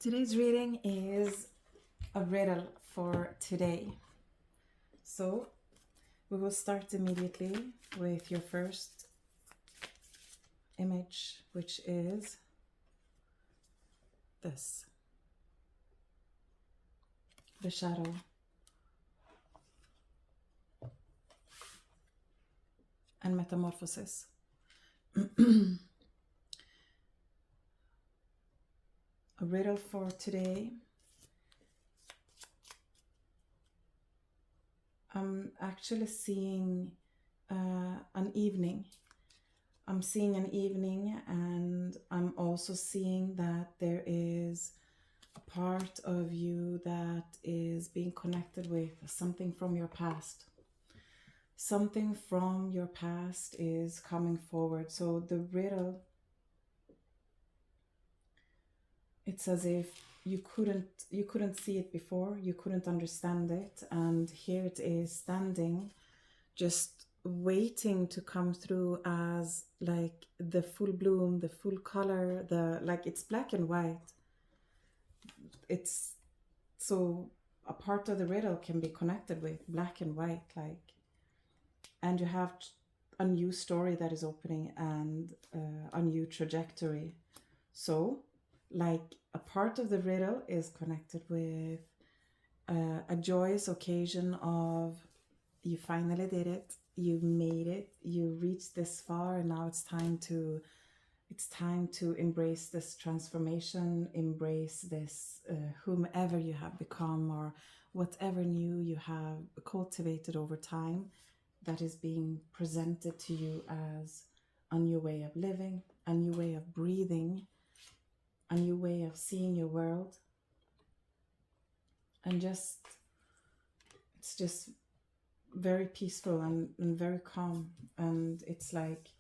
Today's reading is a riddle for today. So we will start immediately with your first image, which is this, the shadow. And metamorphosis. A riddle for today. I'm actually seeing an evening. I'm seeing an evening, and I'm also seeing that there is a part of you that is being connected with something from your past. Something from your past is coming forward. So the riddle, it's as if you couldn't see it before, you couldn't understand it, and here it is standing, just waiting to come through as like the full bloom, the full color, it's black and white. It's so a part of the riddle can be connected with black and white, and you have a new story that is opening and a new trajectory. So a part of the riddle is connected with a joyous occasion of you finally did it, you made it, you reached this far, and now it's time to embrace this transformation, embrace this whomever you have become or whatever new you have cultivated over time that is being presented to you as a new way of living, a new way of breathing, a new way of seeing your world. And it's just very peaceful and very calm. And it's like,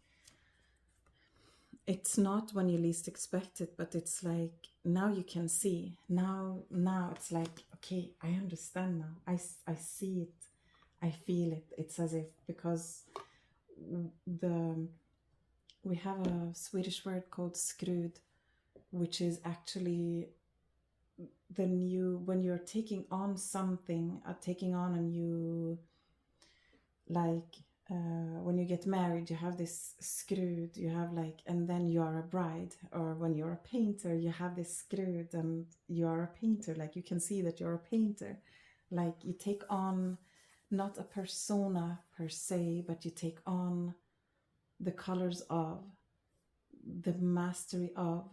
it's not when you least expect it, but it's like now you can see. Now it's like, okay, I understand now. I see it. I feel it. It's as if, because we have a Swedish word called skrud, which is actually the new, when you're taking on something, taking on a new, when you get married, you have this skrud, you have and then you are a bride, or when you're a painter, you have this skrud and you are a painter, you can see that you're a painter, you take on not a persona per se, but you take on the colors of, the mastery of,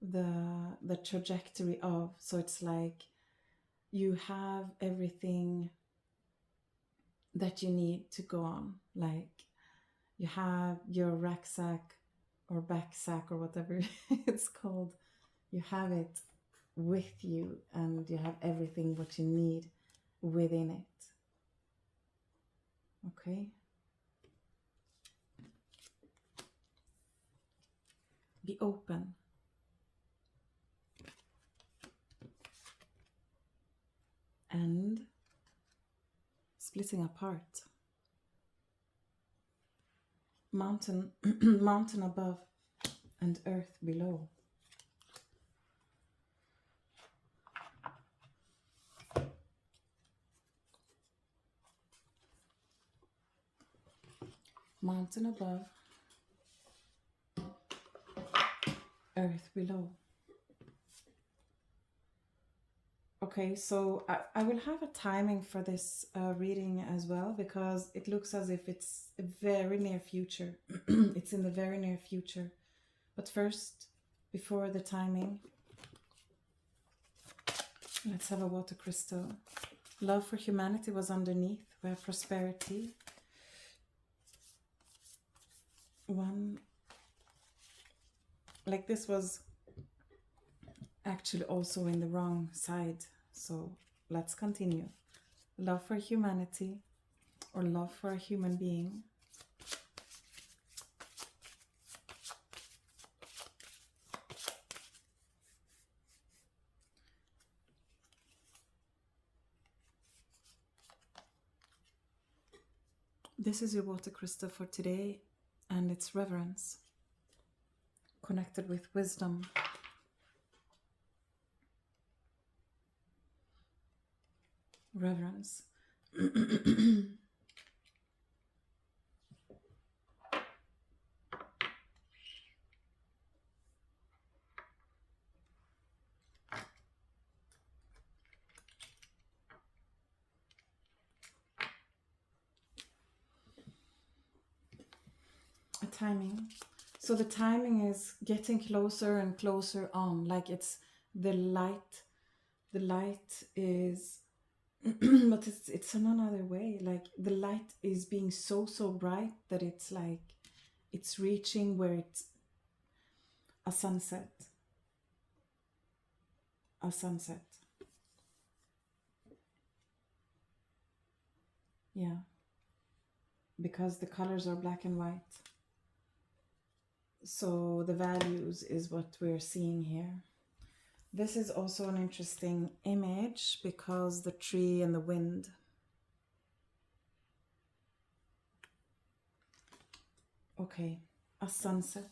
the trajectory of. So it's like you have everything that you need to go on. You have your rucksack or backsack or whatever it's called. You have it with you, and you have everything what you need within it. Okay? Be open. And splitting apart. Mountain, mountain above and earth below. Mountain above, earth below. Okay, so I will have a timing for this reading as well, because it looks as if it's a very near future. It's in the very near future. But first, before the timing, let's have a water crystal. Love for humanity was underneath, where prosperity. One, this was actually also in the wrong side. So let's continue. Love for humanity, or love for a human being. This is your water crystal for today, and it's reverence, connected with wisdom. reverence. A timing. So the timing is getting closer and closer on, like it's the light. The light is, but it's in another way. Like the light is being so bright that it's like it's reaching where it's a sunset. A sunset. Yeah. Because the colors are black and white. So the values is what we're seeing here. This is also an interesting image because the tree and the wind. Okay, a sunset.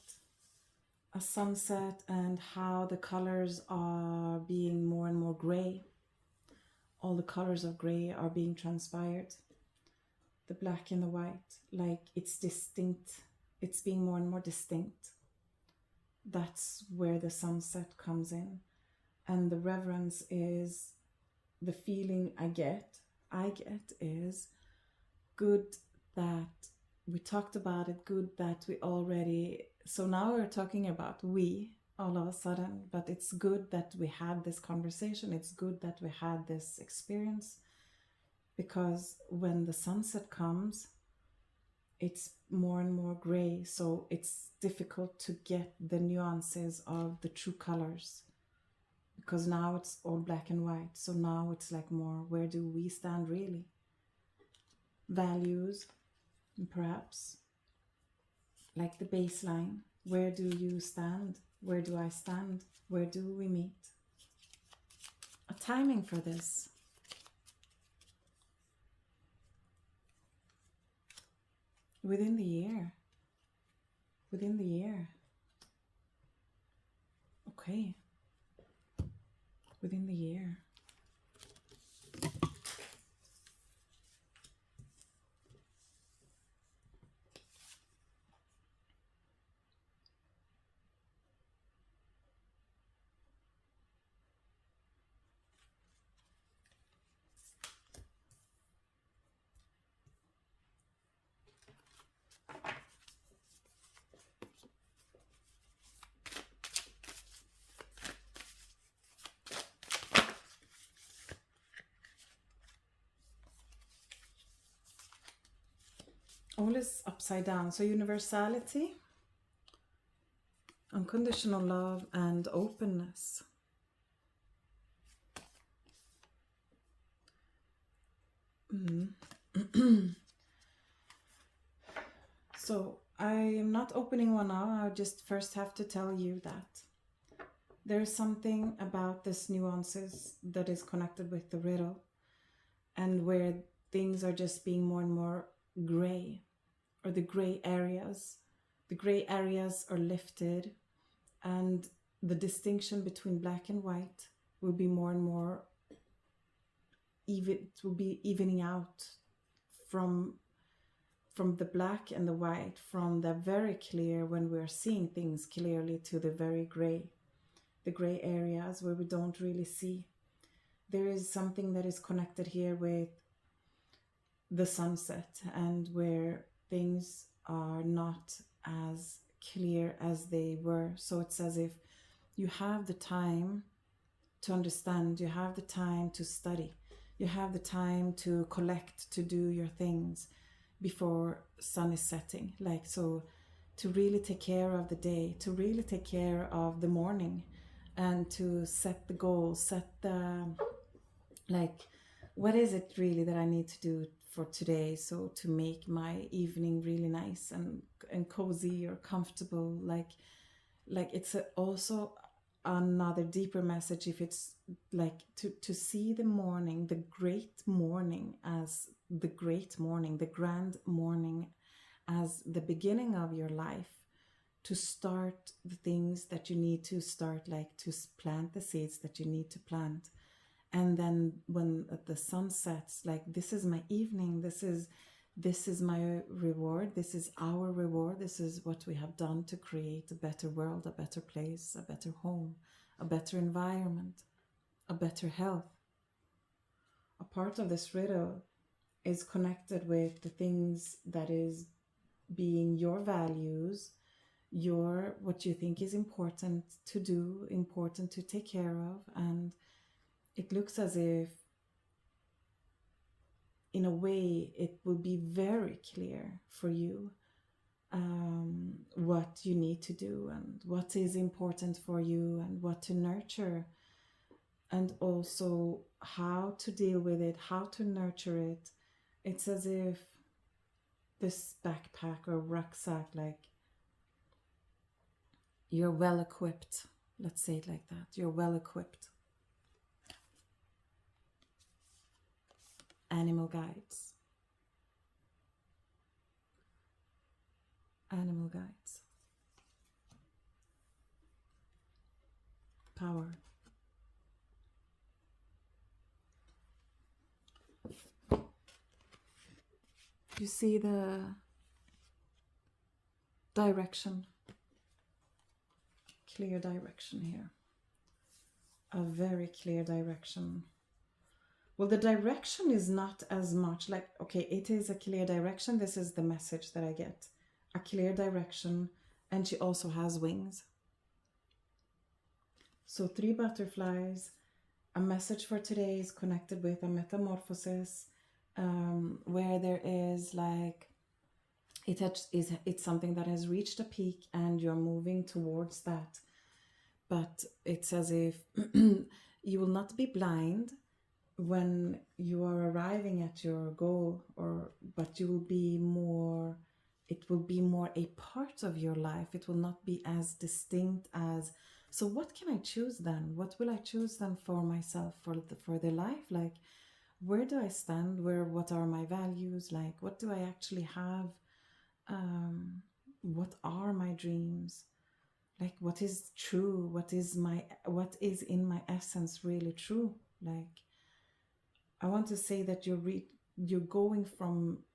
A sunset and how the colors are being more and more gray. All the colors of gray are being transpired. The black and the white, like it's distinct. It's being more and more distinct. That's where the sunset comes in. And the reverence is the feeling I get is good that we talked about it, good that we already, so now we're talking about we all of a sudden, but it's good that we had this conversation. It's good that we had this experience, because when the sunset comes, it's more and more gray, so it's difficult to get the nuances of the true colors, because now it's all black and white. So now it's like more, where do we stand really? Values, perhaps, like the baseline. Where do you stand? Where do I stand? Where do we meet? A timing for this. Within the year. Within the year. Okay. Within the year. All is upside down. So universality, unconditional love, and openness. So I am not opening one now. I just first have to tell you that there's something about this nuances that is connected with the riddle, and where things are just being more and more gray, or the gray areas. The gray areas are lifted, and the distinction between black and white will be more and more even. It will be evening out from the black and the white, from the very clear, when we're seeing things clearly, to the very gray, the gray areas where we don't really see. There is something that is connected here with the sunset, and where things are not as clear as they were. So it's as if you have the time to understand, you have the time to study, you have the time to collect, to do your things before sun is setting. Like, so to really take care of the day, to really take care of the morning, and to set the goal, set the, like, what is it really that I need to do for today, so to make my evening really nice and cozy or comfortable. Like it's also another deeper message, if it's like to see the morning, the great morning, as the great morning, the grand morning, as the beginning of your life, to start the things that you need to start, like to plant the seeds that you need to plant, And then when the sun sets, like, this is my evening, this is my reward, this is our reward, this is what we have done to create a better world, a better place, a better home, a better environment, a better health. A part of this riddle is connected with the things that is being your values, your what you think is important to do, important to take care of. And it looks as if, in a way, it will be very clear for you what you need to do and what is important for you and what to nurture, and also how to deal with it, how to nurture it. It's as if this backpack or rucksack, like, you're well equipped. Let's say it like that. You're well equipped. Animal guides. Animal guides. Power. You see the direction. Clear direction here. A very clear direction. Well, the direction is not as much like, okay, it is a clear direction. This is the message that I get. A clear direction. And she also has wings. So 3 butterflies. A message for today is connected with a metamorphosis, where there is like, it's something that has reached a peak and you're moving towards that. But it's as if you will not be blind when you are arriving at your goal, but you will be more, it will be more a part of your life. It will not be as distinct as, so what can I choose then? What will I choose then for myself, for the life? Like, where do I stand? What are my values? Like, what do I actually have? What are my dreams? Like, what is true? What is in my essence really true? Like, I want to say that you're going from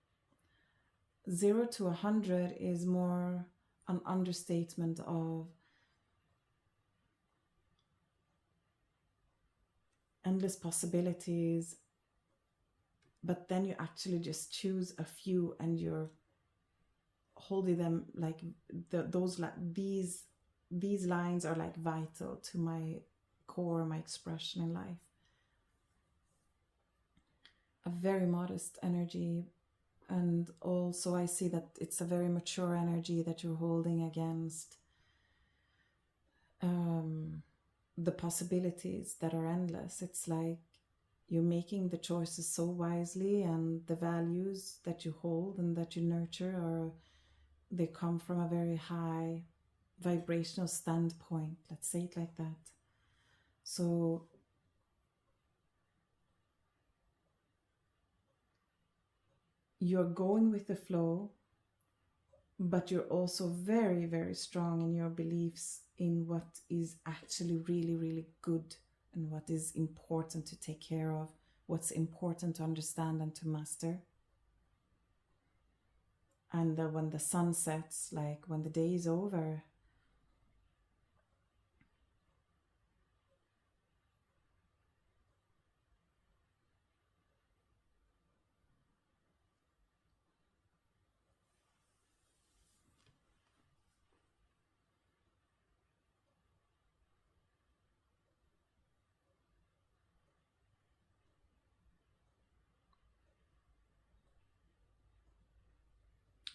0 to 100 is more an understatement of endless possibilities, but then you actually just choose a few and you're holding them like these lines are like vital to my core, my expression in life. A very modest energy, and also I see that it's a very mature energy that you're holding against the possibilities that are endless. It's like you're making the choices so wisely, and the values that you hold and that you nurture they come from a very high vibrational standpoint. Let's say it like that. So you're going with the flow, but you're also very, very strong in your beliefs in what is actually really, really good and what is important to take care of, what's important to understand and to master. And when the sun sets, like when the day is over,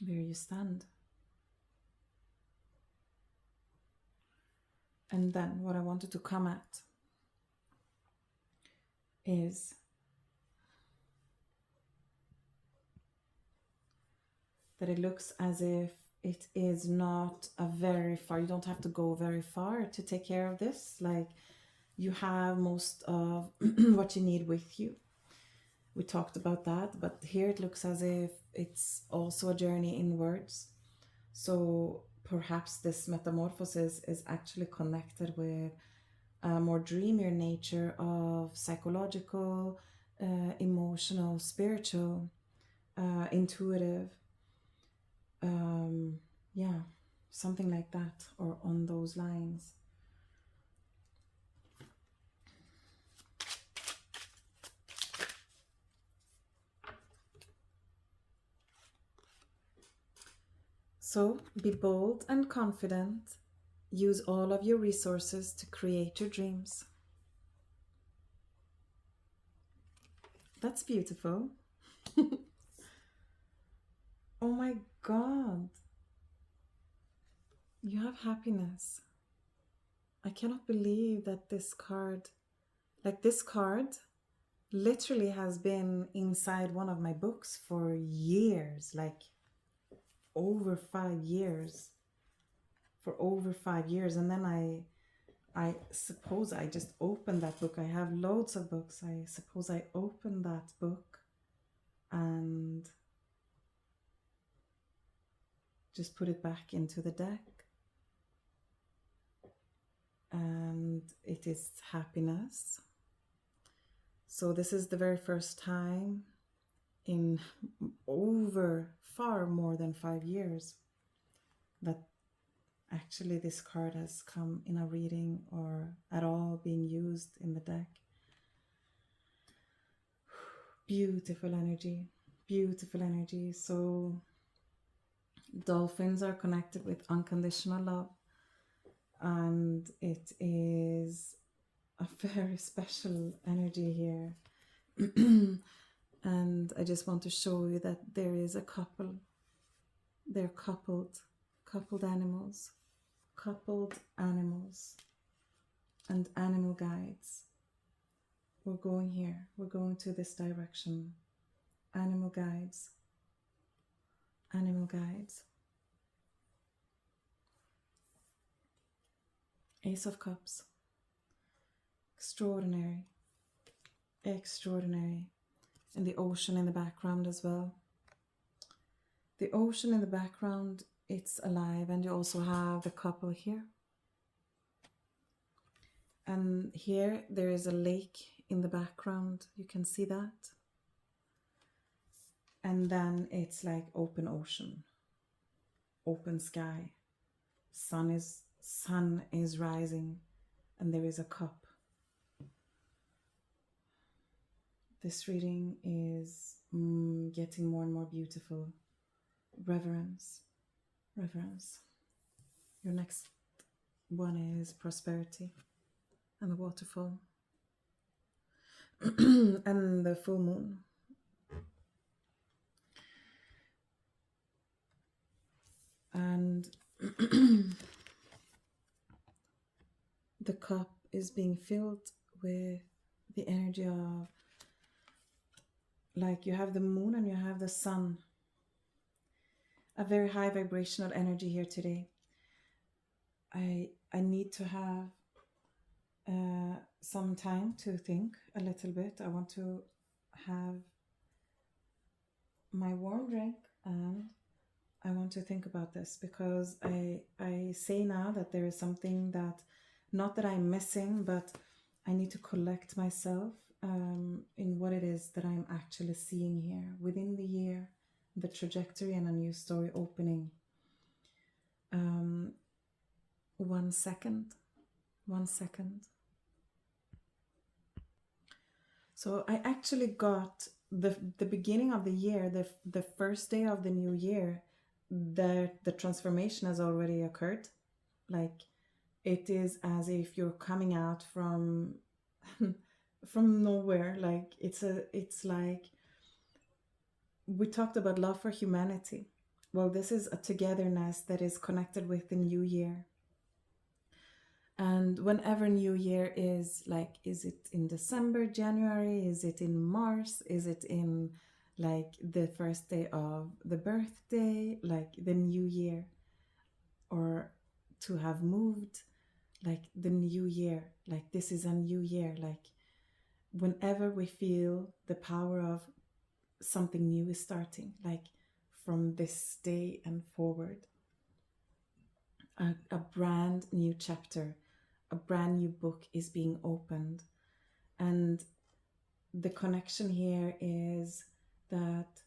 there you stand. And then what I wanted to come at is that it looks as if it is not a very far, you don't have to go very far to take care of this. Like, you have most of what you need with you. We talked about that, but here it looks as if it's also a journey inwards. So perhaps this metamorphosis is actually connected with more dreamier nature of psychological, emotional, spiritual, intuitive, yeah, something like that, or on those lines. So be bold and confident. Use all of your resources to create your dreams. That's beautiful. Oh my God. You have happiness. I cannot believe that this card, like this card, literally has been inside one of my books for years, like over 5 years. For over 5 years. And then I suppose I just opened that book. I have loads of books. I suppose I opened that book and just put it back into the deck. And it is happiness. So this is the very first time in over far more than 5 years that actually this card has come in a reading or at all being used in the deck. Beautiful energy, beautiful energy. So dolphins are connected with unconditional love, and it is a very special energy here. And I just want to show you that there is a couple. They're coupled animals, and animal guides. We're going here. We're going to this direction. Animal guides. Animal guides. Ace of Cups. Extraordinary. Extraordinary. And the ocean in the background as well. The ocean in the background, it's alive. And you also have the couple here. And here there is a lake in the background. You can see that. And then it's like open ocean, open sky. Sun is rising, and there is a cup. This reading is getting more and more beautiful. Reverence. Your next one is prosperity and the waterfall and the full moon. And the cup is being filled with the energy of, like, you have the moon and you have the sun. A very high vibrational energy here today. I need to have some time to think a little bit. I want to have my warm drink and I want to think about this, because I say now that there is something that, not that I'm missing, but I need to collect myself in what it is that I'm actually seeing here within the year, the trajectory and a new story opening. 1 second. So I actually got the beginning of the year, the first day of the new year, the transformation has already occurred. Like, it is as if you're coming out from from nowhere. Like, it's like, we talked about love for humanity. Well, this is a togetherness that is connected with the new year. And whenever new year is, like, is it in December, January? Is it in March? Is it in, like, the first day of the birthday, like the new year? Or to have moved, like the new year, like this is a new year. Like, whenever we feel the power of something new is starting, like from this day and forward, a brand new chapter, a brand new book is being opened. And the connection here is that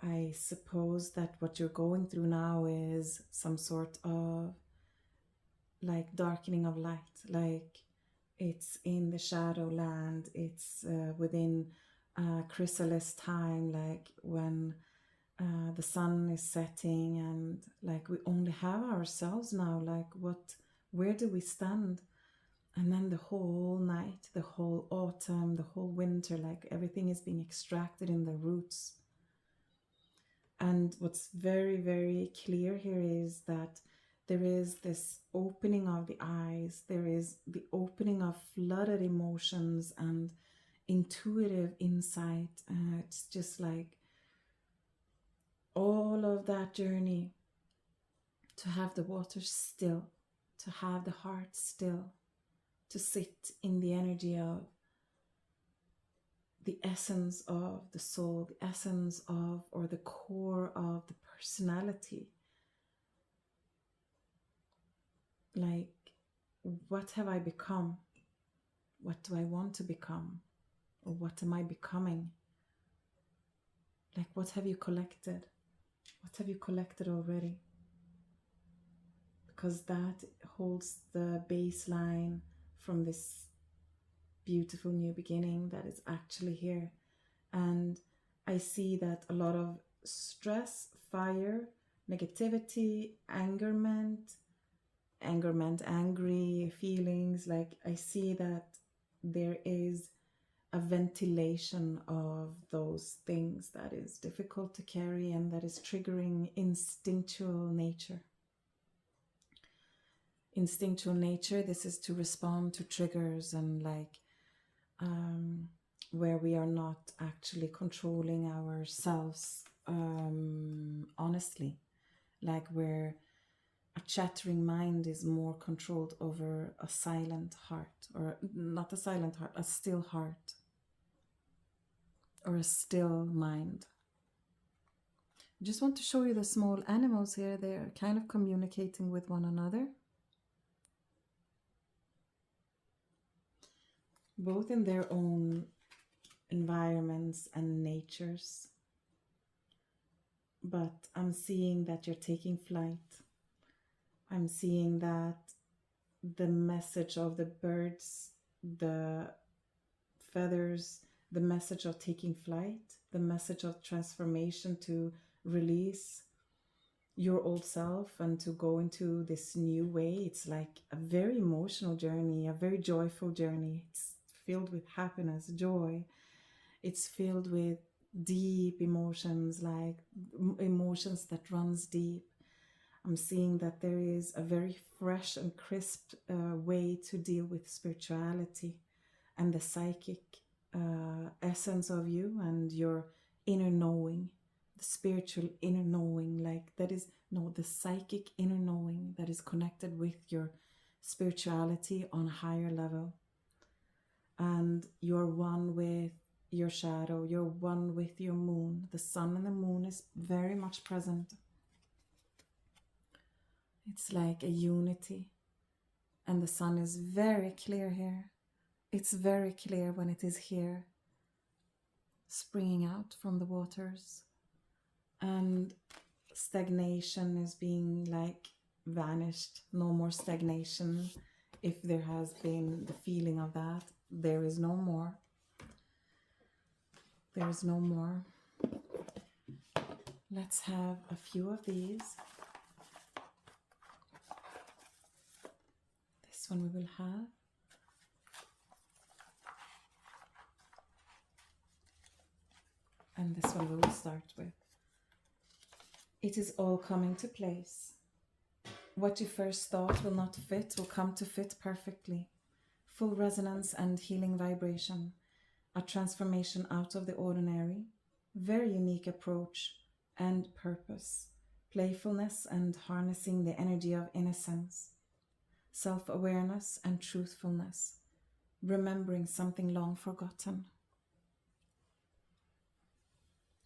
I suppose that what you're going through now is some sort of like darkening of light, like it's in the shadow land, it's within chrysalis time, like when the sun is setting, and like we only have ourselves now, like where do we stand? And then the whole night, the whole autumn, the whole winter, like everything is being extracted in the roots. And what's very, very clear here is that there is this opening of the eyes, there is the opening of flooded emotions and intuitive insight. It's just like all of that journey to have the water still, to have the heart still, to sit in the energy of the essence of the soul, the essence of, or the core of the personality. Like, what have I become? What do I want to become? Or what am I becoming? Like, what have you collected? What have you collected already? Because that holds the baseline from this beautiful new beginning that is actually here. And I see that a lot of stress, fire, negativity, angry feelings, like I see that there is a ventilation of those things that is difficult to carry and that is triggering instinctual nature. Instinctual nature, this is to respond to triggers and like where we are not actually controlling ourselves honestly, like where a chattering mind is more controlled over a silent heart, or not a silent heart, a still heart, or a still mind. I just want to show you the small animals here. They're kind of communicating with one another, both in their own environments and natures. But I'm seeing that you're taking flight. I'm seeing that the message of the birds, the feathers, the message of taking flight, the message of transformation, to release your old self and to go into this new way. It's like a very emotional journey, a very joyful journey. It's filled with happiness, joy. It's filled with deep emotions, like emotions that runs deep. I'm seeing that there is a very fresh and crisp way to deal with spirituality and the psychic essence of you and your inner knowing, the spiritual inner knowing, like that is, no, the psychic inner knowing that is connected with your spirituality on a higher level. And you're one with your shadow, you're one with your moon. The sun and the moon is very much present. It's like a unity. And the sun is very clear here. It's very clear when it is here, springing out from the waters. And stagnation is being like vanished. No more stagnation. If there has been the feeling of that, there is no more. There is no more. Let's have a few of these. This one we will have. And this one we will start with. It is all coming to place. What you first thought will not fit will come to fit perfectly. Full resonance and healing vibration. A transformation out of the ordinary. Very unique approach and purpose. Playfulness and harnessing the energy of innocence. Self-awareness and truthfulness. Remembering something long forgotten.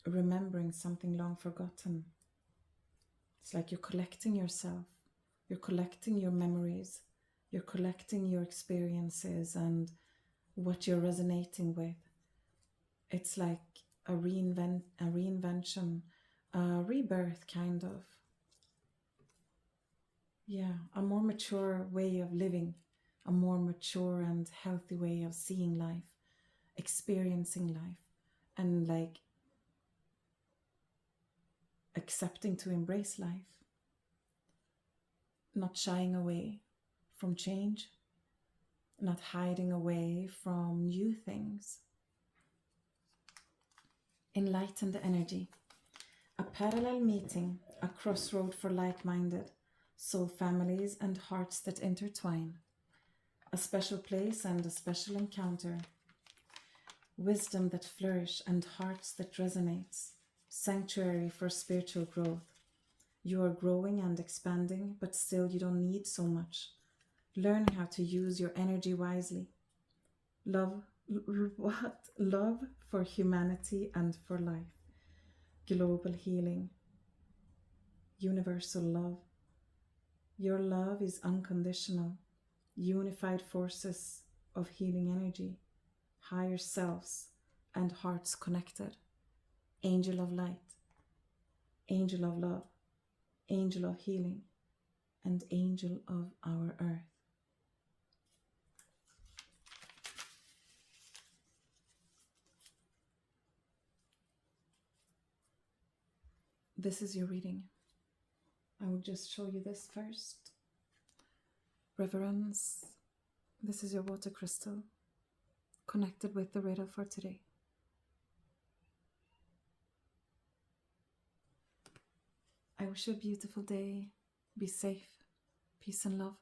Remembering something long forgotten. It's like you're collecting yourself. You're collecting your memories, you're collecting your experiences and what you're resonating with. It's like a reinvention, a rebirth, kind of. Yeah, a more mature way of living, a more mature and healthy way of seeing life, experiencing life, and like accepting to embrace life, not shying away from change, not hiding away from new things. Enlightened energy, a parallel meeting, a crossroad for like-minded soul families and hearts that intertwine, a special place and a special encounter, wisdom that flourish and hearts that resonates, sanctuary for spiritual growth. You are growing and expanding, but still you don't need so much. Learn how to use your energy wisely. Love for humanity and for life. Global healing. Universal love. Your love is unconditional. Unified forces of healing energy. Higher selves and hearts connected. Angel of light. Angel of love. Angel of healing. And angel of our earth. This is your reading. I will just show you this first. Reverence. This is your water crystal, connected with the riddle for today. I wish you a beautiful day. Be safe. Peace and love.